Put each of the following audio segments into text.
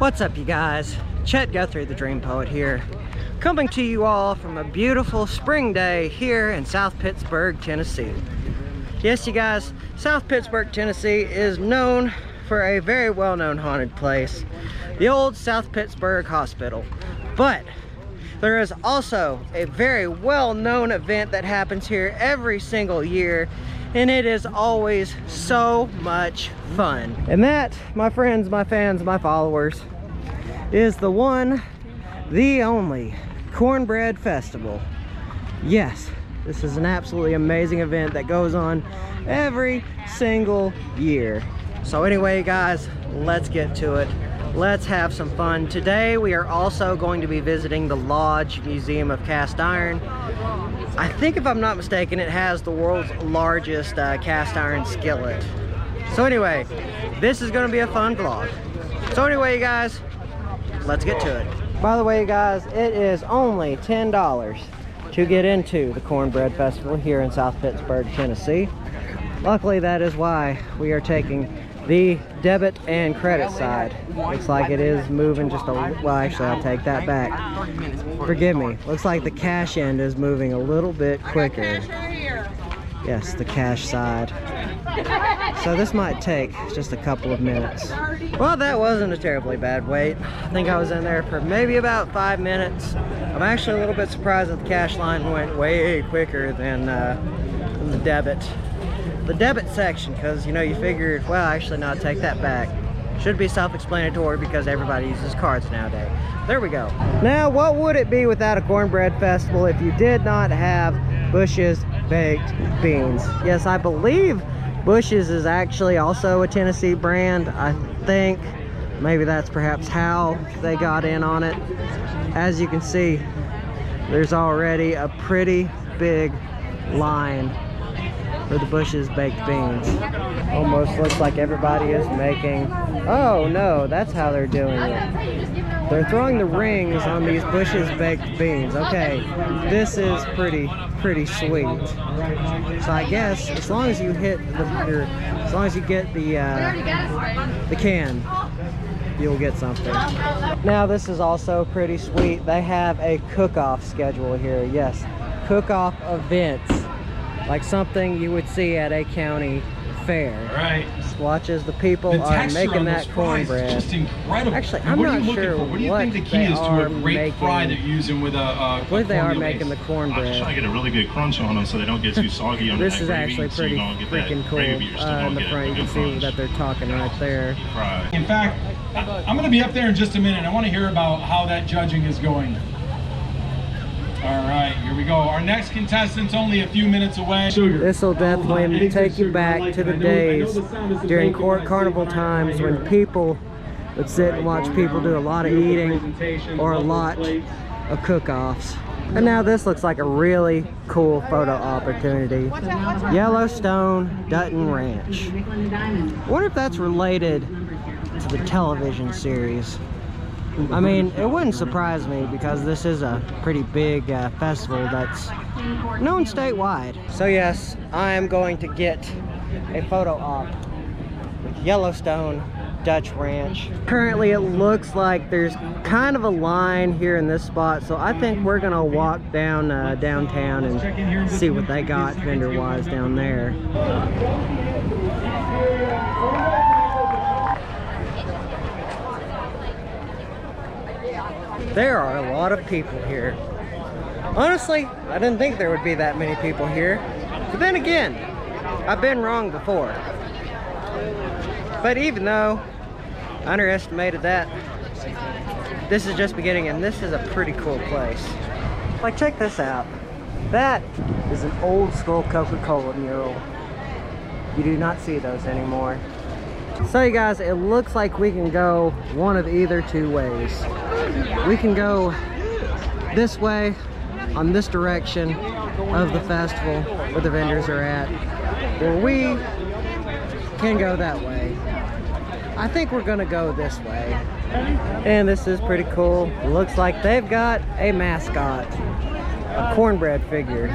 What's up, you guys? Chet-Guthrie, the Dream Poet here, coming to you all from a beautiful spring day here in South Pittsburg, Tennessee. Yes, you guys, South Pittsburg, Tennessee is known for a very well-known haunted place, the old South Pittsburg Hospital. But there is also a very well-known event that happens here every single year, and it is always so much fun. And that, my friends, my fans, my followers, is the one, the only Cornbread Festival. Yes, this is an absolutely amazing event that goes on every single year. So anyway, guys, let's get to it. Let's have some fun. Today we are also going to be visiting the Lodge Museum of Cast Iron. I think, if I'm not mistaken, it has the world's largest cast iron skillet. So anyway, this is going to be a fun vlog. So anyway, you guys, let's get to it. By the way, you guys, it is only $10 to get into the Cornbread Festival here in South Pittsburg, Tennessee. Luckily, that is why we are taking the debit and credit side. Looks like it is moving just a little. Well, actually, I'll take that back. Forgive me. Looks like the cash end is moving a little bit quicker. Yes, the cash side. So this might take just a couple of minutes. Well, that wasn't a terribly bad wait. I think I was in there for maybe about 5 minutes. I'm actually a little bit surprised that the cash line went way quicker than the debit section, because, you know, you figured, well, actually, no, take that back. Should be self-explanatory because everybody uses cards nowadays. There we go. Now, what would it be without a Cornbread Festival if you did not have Bush's Baked Beans? Yes, I believe Bush's is actually also a Tennessee brand. I think maybe that's perhaps how they got in on it. As you can see, there's already a pretty big line for the Bush's Baked Beans. Almost looks like everybody is making... Oh no, that's how they're doing it. They're throwing the rings on these Bush's Baked Beans. Okay, this is pretty sweet. So I guess as long as you hit as long as you get the can, you'll get something. Now this is also pretty sweet. They have a cook-off schedule here. Yes, cook-off events, like something you would see at a county fair. Right. Just watch as the people are making that cornbread. Just incredible. Actually, I'm not sure what do you think the key is to a great fry they're using with a I believe they are making the cornbread. I'm just trying to get a really good crunch on them so they don't get too soggy on This is actually pretty freaking cool. In the front, you can see that they're talking right there. In fact, I'm going to be up there in just a minute. I want to hear about how that judging is going. All right, here we go. Our next contestant's only a few minutes away. This will definitely take you back to the days during carnival times when people would sit and watch people do a lot of eating or a lot of cook-offs. And now this looks like a really cool photo opportunity. Yellowstone Dutton Ranch. I wonder if that's related to the television series. I mean, it wouldn't surprise me because this is a pretty big festival that's known statewide. So yes, I am going to get a photo op with Yellowstone Dutch Ranch. Currently, it looks like there's kind of a line here in this spot, so I think we're gonna walk down downtown and see what they got vendor-wise down there. There are a lot of people here. Honestly, I didn't think there would be that many people here. But then again, I've been wrong before. But even though I underestimated that, this is just beginning, and this is a pretty cool place. Like, check this out. That is an old school Coca-Cola mural. You do not see those anymore. So you guys, it looks like we can go one of either two ways. We can go this way, on this direction of the festival where the vendors are at, or we can go that way. I think we're gonna go this way. And this is pretty cool. It looks like they've got a mascot, a cornbread figure,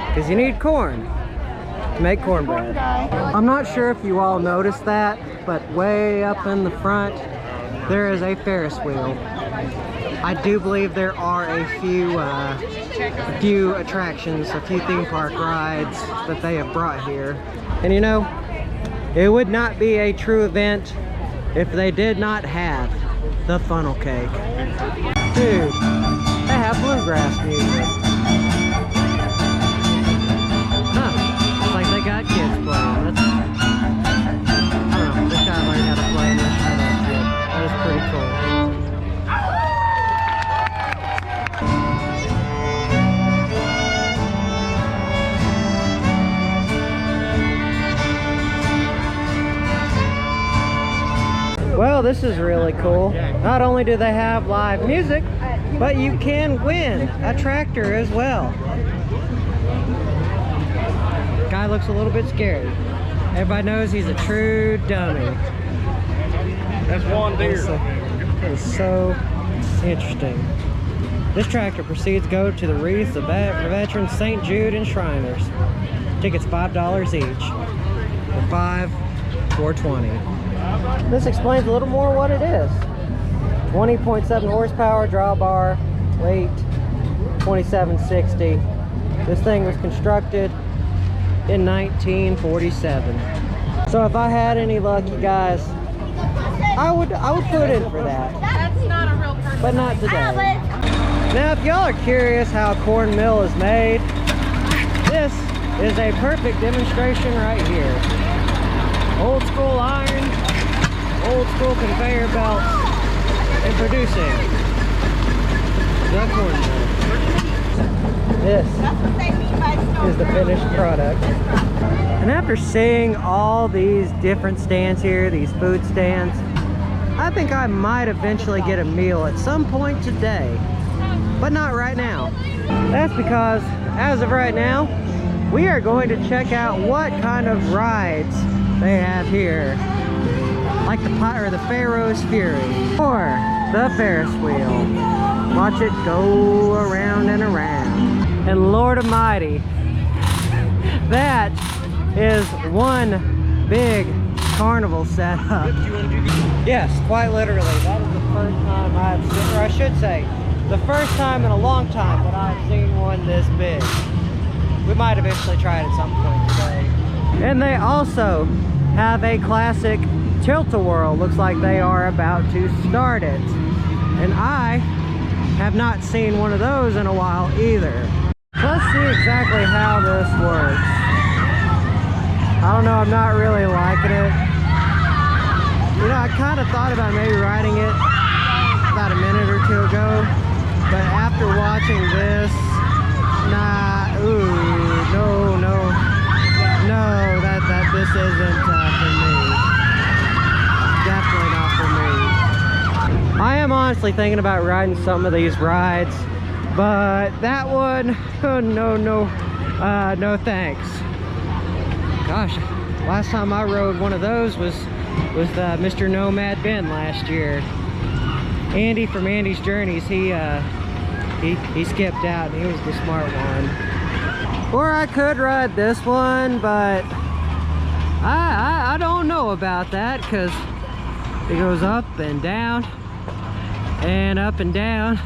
because you need corn to make cornbread. I'm not sure if you all noticed that, but way up in the front there is a Ferris wheel. I do believe there are a few attractions, a few theme park rides that they have brought here. And you know, it would not be a true event if they did not have the funnel cake. Dude, they have bluegrass music. Huh, it's like they got kids playing. That's, I don't know, this guy learned how to play an instrument as a kid. That is pretty cool. Well, this is really cool. Not only do they have live music, but you can win a tractor as well. Guy looks a little bit scary. Everybody knows he's a true dummy. That's one deer. That is so interesting. This tractor proceeds to go to the wreaths of veterans St. Jude and Shriners. Tickets $5 each. For $5, $4.20. This explains a little more what it is. 20.7 horsepower, drawbar, weight 2760. This thing was constructed in 1947. So if I had any luck, you guys, I would put in for that. That's not a real person. But not today. Now, if y'all are curious how cornmeal is made, this is a perfect demonstration right here. Old school iron, old school conveyor belts, and producing the cornmeal. This is the finished product. And after seeing all these different stands here, these food stands, I think I might eventually get a meal at some point today, but not right now. That's because, as of right now, we are going to check out what kind of rides they have here. Like the Pharaoh's Fury, or the Ferris wheel. Watch it go around and around. And Lord Almighty, that is one big carnival setup. Yes, quite literally. That is the first time I've seen, or I should say, the first time in a long time that I've seen one this big. We might eventually try it at some point today. And they also have a classic tilt-a-whirl. Looks like they are about to start it. And I have not seen one of those in a while either. Let's see exactly how this works. I don't know, I'm not really liking it. You know, I kind of thought about maybe riding it about a minute or two ago, but after watching this, nah, no, this isn't for me. Definitely not for me. I am honestly thinking about riding some of these rides, but that one, no thanks. Gosh, last time I rode one of those was Mr. Nomad Ben last year. Andy from Andy's Journeys, he skipped out and he was the smart one. Or I could ride this one, but I don't know about that, because it goes up and down and up and down,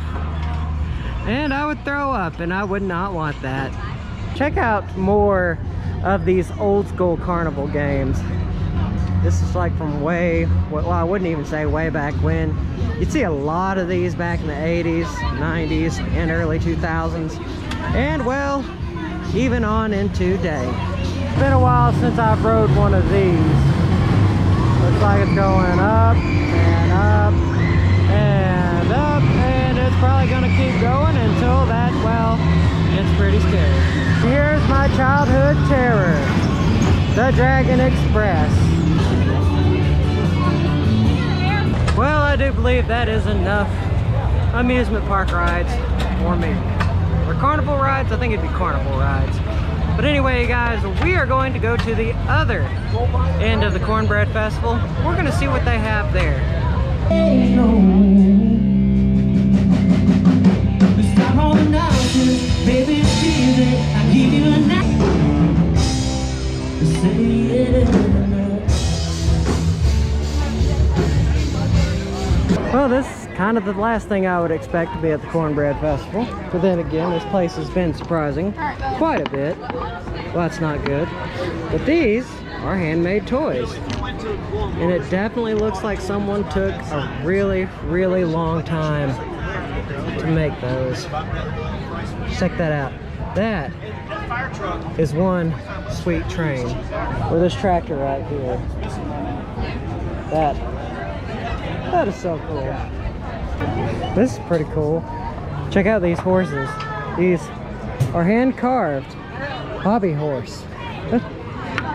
and I would throw up, and I would not want that. Check out more of these old school carnival games. This is like from well, I wouldn't even say way back when. You'd see a lot of these back in the 80s, 90s, and early 2000s, and well, even on into today. It's been a while since I've rode one of these. Looks like it's going up and up and up, and it's probably gonna keep going until that, well, it's pretty scary. Here's my childhood terror, the Dragon Express. Well, I do believe that is enough amusement park rides for me. Or carnival rides, I think it'd be carnival rides. But anyway, guys, we are going to go to the other end of the Cornbread Festival. We're gonna see what they have there. Well, this is kind of the last thing I would expect to be at the Cornbread Festival. But then again, this place has been surprising quite a bit. Well, that's not good. But these are handmade toys. And it definitely looks like someone took a really, really long time to make those. Check that out. That is one sweet train. Or this tractor right here. That is so cool. This is pretty cool. Check out these horses. These are hand carved hobby horse.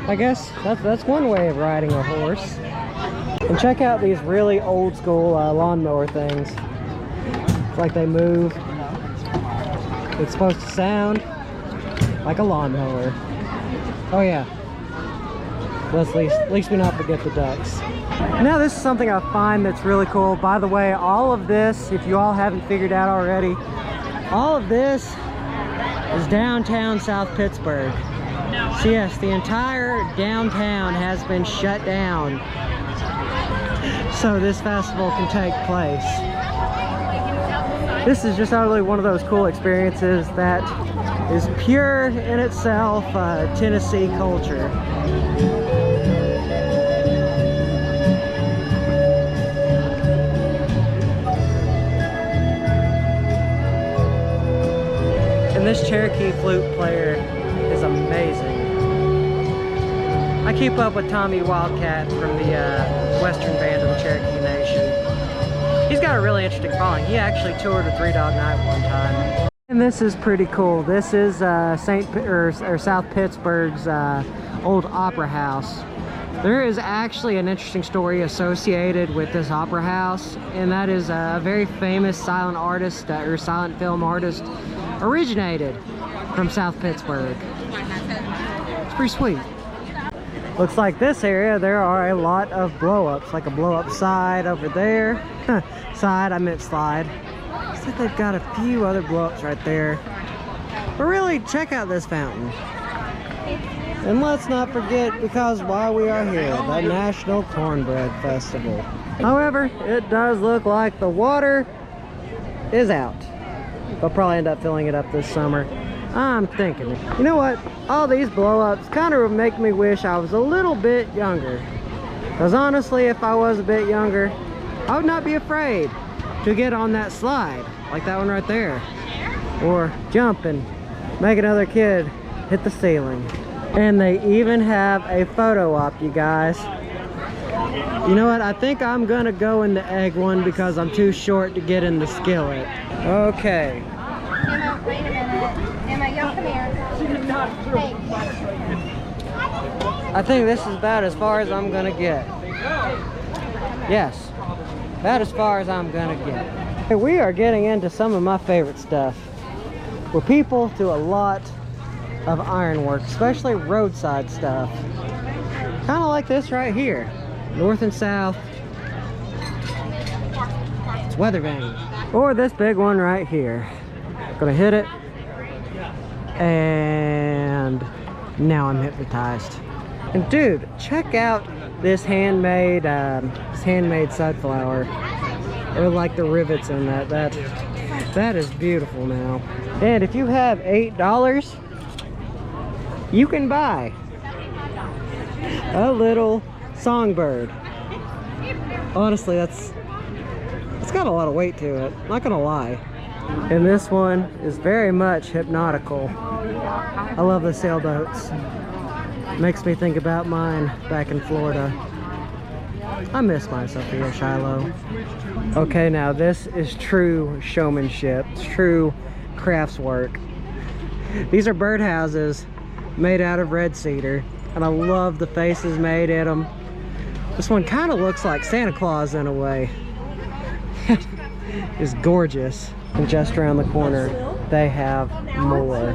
I guess that's one way of riding a horse. And check out these really old school lawnmower things. It's like they move. It's supposed to sound like a lawnmower. Oh yeah. Let's at least we not forget the ducks. Now this is something I find that's really cool. By the way, all of this, if you all haven't figured out already, all of this is downtown South Pittsburg. So yes, the entire downtown has been shut down so this festival can take place. This is just utterly one of those cool experiences that is pure in itself Tennessee culture. And this Cherokee flute player is amazing. I keep up with Tommy Wildcat from the Western Band of the Cherokee Nation. He's got a really interesting following. He actually toured with Three Dog Night one time. And this is pretty cool. This is South Pittsburgh's old opera house. There is actually an interesting story associated with this opera house, and that is a very famous silent artist or silent film artist originated from South Pittsburg. It's pretty sweet. Looks like this area there are a lot of blow-ups, like a blow-up side over there. Side, I meant slide. Looks like they've got a few other blow-ups right there. But really, check out this fountain. And let's not forget, because while we are here, the National Cornbread Festival. However, it does look like the water is out. They'll probably end up filling it up this summer. I'm thinking, you know what? All these blow-ups kind of make me wish I was a little bit younger. Because honestly, if I was a bit younger, I would not be afraid to get on that slide, like that one right there. Or jump and make another kid hit the ceiling. And they even have a photo op, you guys. You know what? I think I'm gonna go in the egg one because I'm too short to get in the skillet. Okay. Emma, wait a minute. Emma, y'all come here. Hey. I think this is about as far as I'm gonna get. Yes, about as far as I'm gonna get. Hey, we are getting into some of my favorite stuff, where people do a lot of ironwork, especially roadside stuff. Kind of like this right here, north and south. It's weather vane. Or this big one right here. Gonna hit it, and now I'm hypnotized. And dude, check out this handmade sunflower. Or like the rivets in that. That is beautiful now. And if you have $8, you can buy a little songbird. Honestly, it's got a lot of weight to it, not gonna lie. And this one is very much hypnotical. I love the sailboats. Makes me think about mine back in Florida. I miss myself here, Shiloh. Okay, now this is true showmanship, true craftswork. These are birdhouses made out of red cedar, and I love the faces made in them. This one kind of looks like Santa Claus in a way. It's gorgeous. And just around the corner, they have more.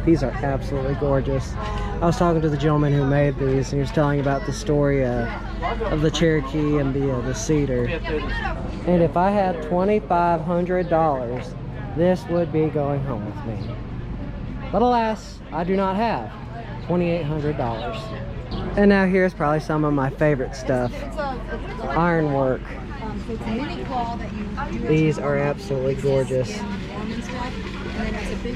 These are absolutely gorgeous. I was talking to the gentleman who made these, and he was telling about the story of the Cherokee and the cedar. And if I had $2,500, this would be going home with me. But alas, I do not have $2,800. And now here's probably some of my favorite stuff. Ironwork. So it's a mini claw that you do. These are absolutely gorgeous.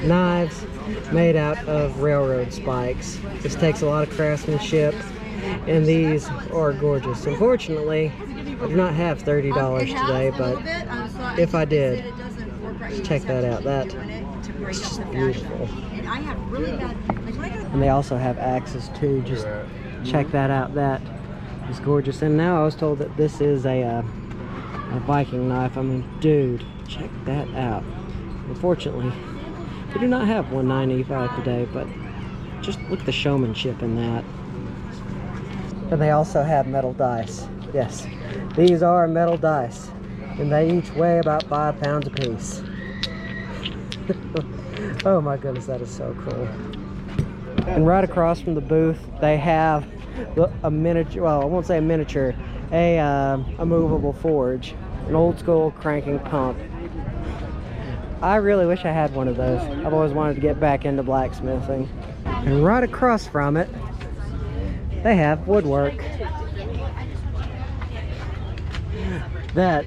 Knives made out of railroad spikes. This takes a lot of craftsmanship, and these are gorgeous. Unfortunately, I do not have $30 today, but if I did, check that out. That is just beautiful. And they also have axes too. Just check that out. That is gorgeous. And now I was told that this is a Viking knife. I mean, dude, check that out. Unfortunately, we do not have $1.95 today, but just look at the showmanship in that. And they also have metal dice. Yes, these are metal dice, and they each weigh about 5 pounds apiece. Oh my goodness, that is so cool. And right across from the booth, they have a miniature, well, I won't say a miniature, a movable forge, an old school cranking pump. I really wish I had one of those. I've always wanted to get back into blacksmithing. And right across from it, they have woodwork. That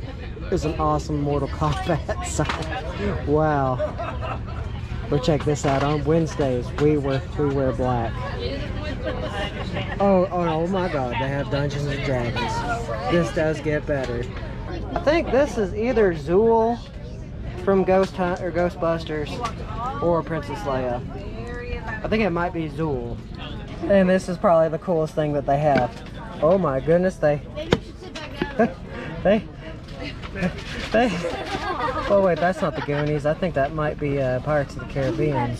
is an awesome Mortal Kombat sign. Wow. But check this out. On Wednesdays, we wear black. Oh my God! They have Dungeons and Dragons. This does get better. I think this is either Zool from Ghost Hunt or Ghostbusters, or Princess Leia. I think it might be Zool. And this is probably the coolest thing that they have. Oh my goodness, they oh wait, that's not the Goonies. I think that might be Pirates of the Caribbean.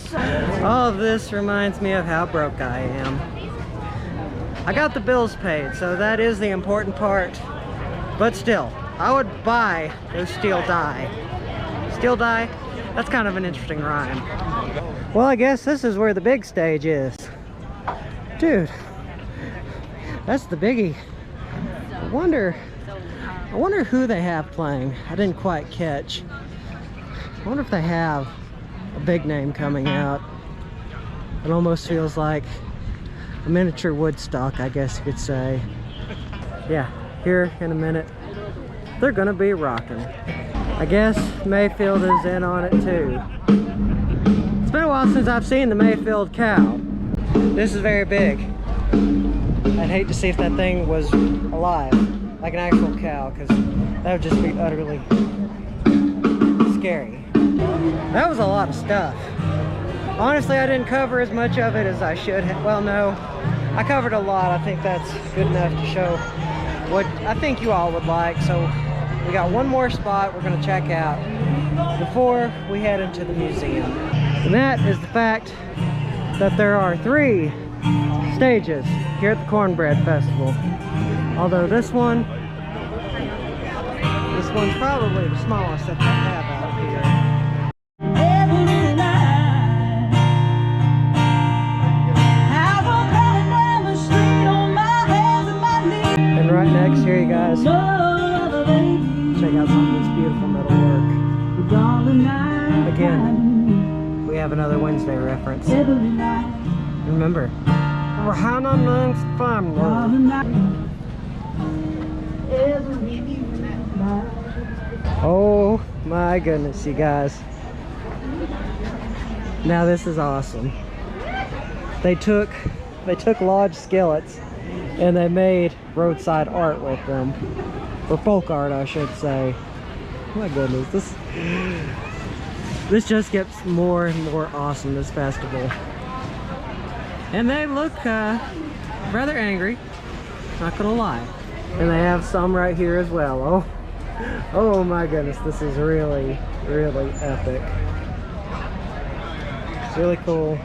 All of this reminds me of how broke I am. I got the bills paid, so that is the important part. But still, I would buy those steel die. Steel die? That's kind of an interesting rhyme. Well, I guess this is where the big stage is. Dude, that's the biggie. I wonder who they have playing. I didn't quite catch. I wonder if they have a big name coming out. It almost feels like a miniature Woodstock, I guess you could say. Yeah, here in a minute, they're gonna be rocking. I guess Mayfield is in on it too. It's been a while since I've seen the Mayfield cow. This is very big. I'd hate to see if that thing was alive, like an actual cow, because that would just be utterly scary. That was a lot of stuff. Honestly, I didn't cover as much of it as I should have. Well, no, I covered a lot. I think that's good enough to show what I think you all would like. So we got one more spot we're going to check out before we head into the museum. And that is the fact that there are 3 stages here at the Cornbread Festival. Although this one's probably the smallest that they have out here. And right next here, you guys, check out some of this beautiful metalwork. Again, we have another Wednesday reference. Remember, Hannah Nun's family. Oh my goodness, you guys. Now this is awesome. They took lodge skillets and they made roadside art with them. Or folk art, I should say. Oh my goodness, this just gets more and more awesome, this festival. And they look rather angry, not gonna lie. And they have some right here as well. Oh my goodness, this is really, really epic. It's really cool.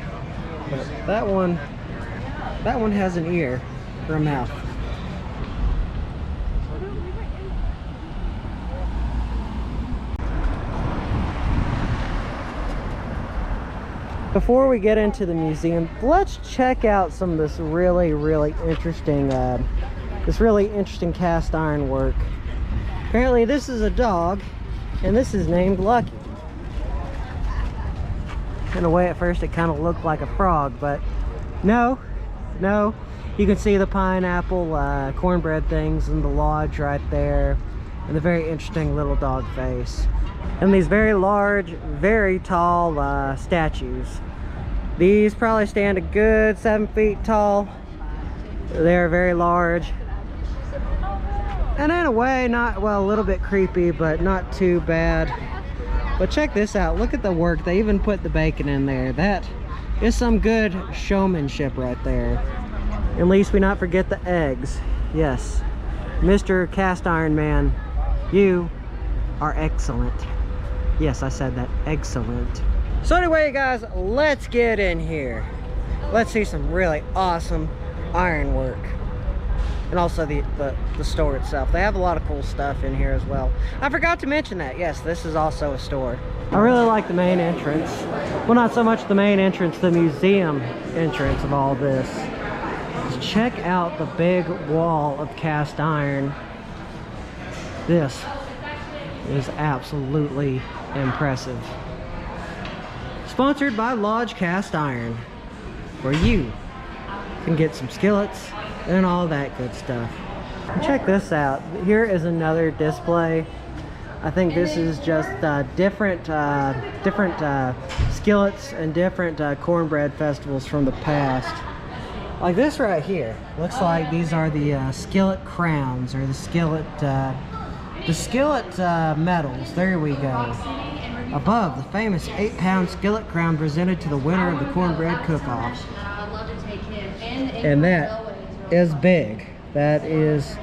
But that one has an ear or a mouth. Before we get into the museum, let's check out some of this really, really interesting cast iron work. Apparently this is a dog, and this is named Lucky. In a way, at first it kind of looked like a frog, but no. You can see the pineapple cornbread things in the lodge right there. and the very interesting little dog face. And these very large, very tall statues. These probably stand a good 7 feet tall. They're very large. And in a way, not, well, a little bit creepy, but not too bad. But check this out. Look at the work. They even put the bacon in there. That is some good showmanship right there. At least we not forget the eggs. Yes, Mr. Cast Iron Man, you are excellent. Yes, I said that. Excellent. So anyway, guys, let's get in here. Let's see some really awesome ironwork. And also the store itself. They have a lot of cool stuff in here as well. I forgot to mention that. Yes, this is also a store. I really like the main entrance. Well, not so much the main entrance, the museum entrance of all this. Just check out the big wall of cast iron. This is absolutely impressive. Sponsored by Lodge Cast Iron, where you can get some skillets and all that good stuff. Check this out. Here is another display. I think this is just different skillets and different cornbread festivals from the past. Like this right here. Looks like these are the skillet crowns, or the skillet medals. There we go. Above, the famous 8-pound skillet crown presented to the winner of the cornbread cook-off. And that is big. That is,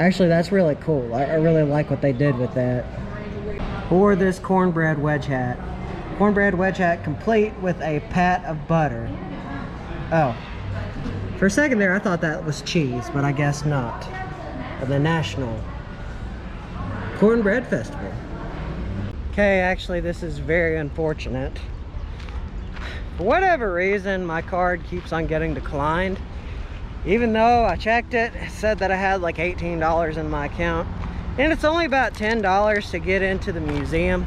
actually, that's really cool. I really like what they did with that. Or this cornbread wedge hat. Cornbread wedge hat complete with a pat of butter. Oh, for a second there I thought that was cheese, but I guess not. Of the National Cornbread Festival. Okay, actually this is very unfortunate. For whatever reason, my card keeps on getting declined. Even though I checked it, it said that I had like $18 in my account. And it's only about $10 to get into the museum.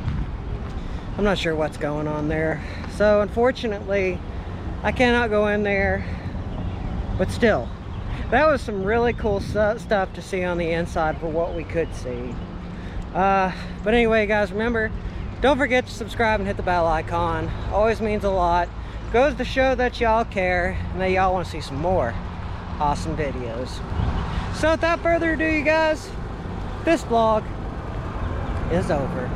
I'm not sure what's going on there. So unfortunately, I cannot go in there. But still, that was some really cool stuff to see on the inside for what we could see. But anyway, guys, remember, don't forget to subscribe and hit the bell icon. Always means a lot. Goes to show that y'all care and that y'all want to see some more awesome videos. So without further ado, you guys, this vlog is over.